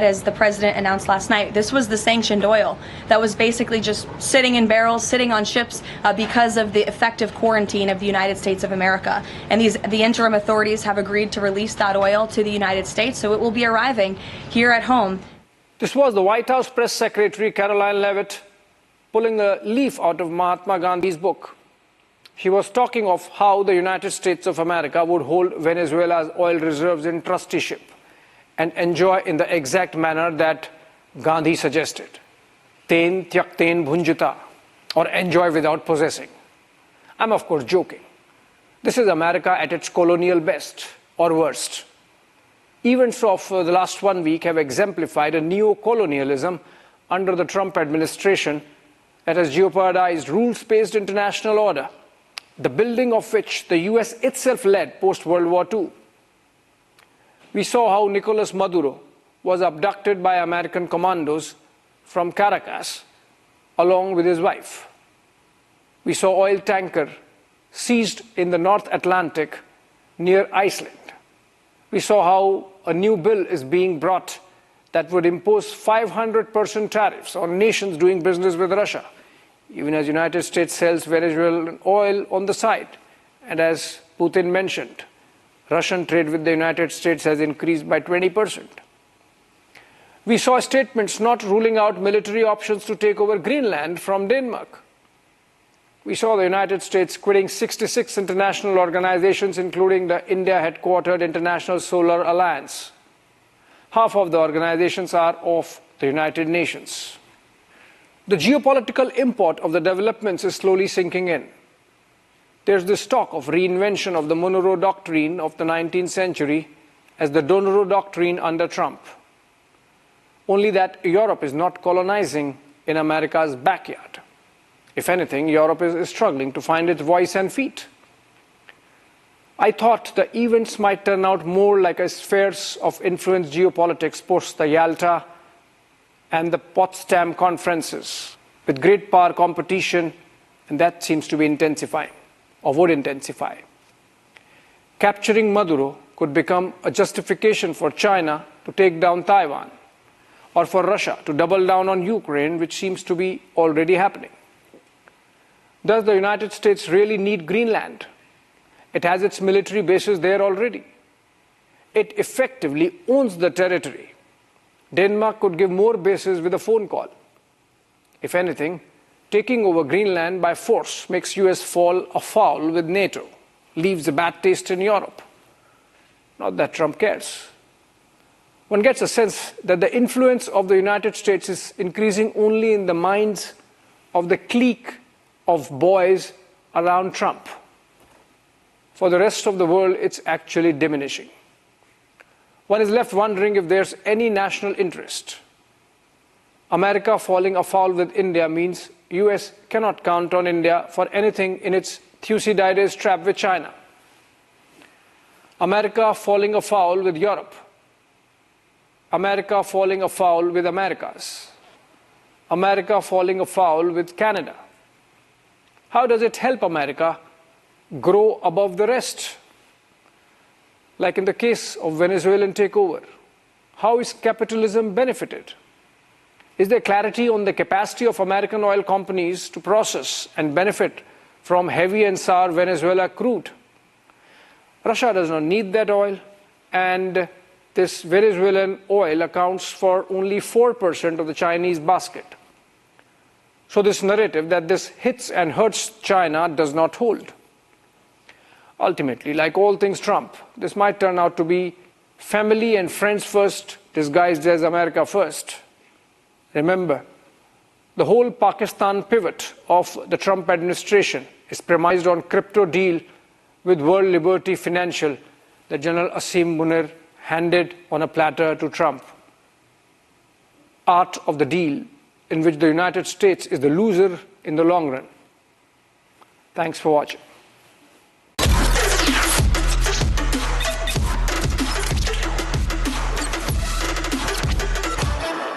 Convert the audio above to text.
As the president announced last night, this was the sanctioned oil that was basically just sitting in barrels, sitting on ships because of the effective quarantine of the United States of America. And the interim authorities have agreed to release that oil to the United States, so it will be arriving here at home. This was the White House Press Secretary Caroline Leavitt pulling a leaf out of Mahatma Gandhi's book. She was talking of how the United States of America would hold Venezuela's oil reserves in trusteeship and enjoy in the exact manner that Gandhi suggested. Ten tyakten bhunjita, or enjoy without possessing. I'm of course joking. This is America at its colonial best, or worst. Events of the last 1 week have exemplified a neo-colonialism under the Trump administration that has jeopardized rules-based international order, the building of which the US itself led post-World War II. We saw how Nicolas Maduro was abducted by American commandos from Caracas along with his wife. We saw oil tanker seized in the North Atlantic near Iceland. We saw how a new bill is being brought that would impose 500% tariffs on nations doing business with Russia, even as the United States sells Venezuelan oil on the side. And as Putin mentioned, Russian trade with the United States has increased by 20%. We saw statements not ruling out military options to take over Greenland from Denmark. We saw the United States quitting 66 international organizations, including the India-headquartered International Solar Alliance. Half of the organizations are of the United Nations. The geopolitical import of the developments is slowly sinking in. There's this talk of reinvention of the Monroe Doctrine of the 19th century as the Monroe Doctrine under Trump. Only that Europe is not colonizing in America's backyard. If anything, Europe is struggling to find its voice and feet. I thought the events might turn out more like a spheres of influence geopolitics post the Yalta and the Potsdam conferences, with great power competition, and that seems to be intensifying, or would intensify. Capturing Maduro could become a justification for China to take down Taiwan, or for Russia to double down on Ukraine, which seems to be already happening. Does the United States really need Greenland? It has its military bases there already. It effectively owns the territory. Denmark could give more bases with a phone call. If anything, taking over Greenland by force makes US fall afoul with NATO, leaves a bad taste in Europe. Not that Trump cares. One gets a sense that the influence of the United States is increasing only in the minds of the clique of boys around Trump. For the rest of the world, it's actually diminishing. One is left wondering if there's any national interest. America falling afoul with India means US cannot count on India for anything in its Thucydides trap with China. America falling afoul with Europe. America falling afoul with Americas. America falling afoul with Canada. How does it help America grow above the rest? Like in the case of Venezuelan takeover, how is capitalism benefited? Is there clarity on the capacity of American oil companies to process and benefit from heavy and sour Venezuela crude? Russia does not need that oil, and this Venezuelan oil accounts for only 4% of the Chinese basket. So this narrative that this hits and hurts China does not hold. Ultimately, like all things Trump, this might turn out to be family and friends first, disguised as America first. Remember, the whole Pakistan pivot of the Trump administration is premised on crypto deal with World Liberty Financial that General Asim Munir handed on a platter to Trump. Art of the deal in which the United States is the loser in the long run. Thanks for watching.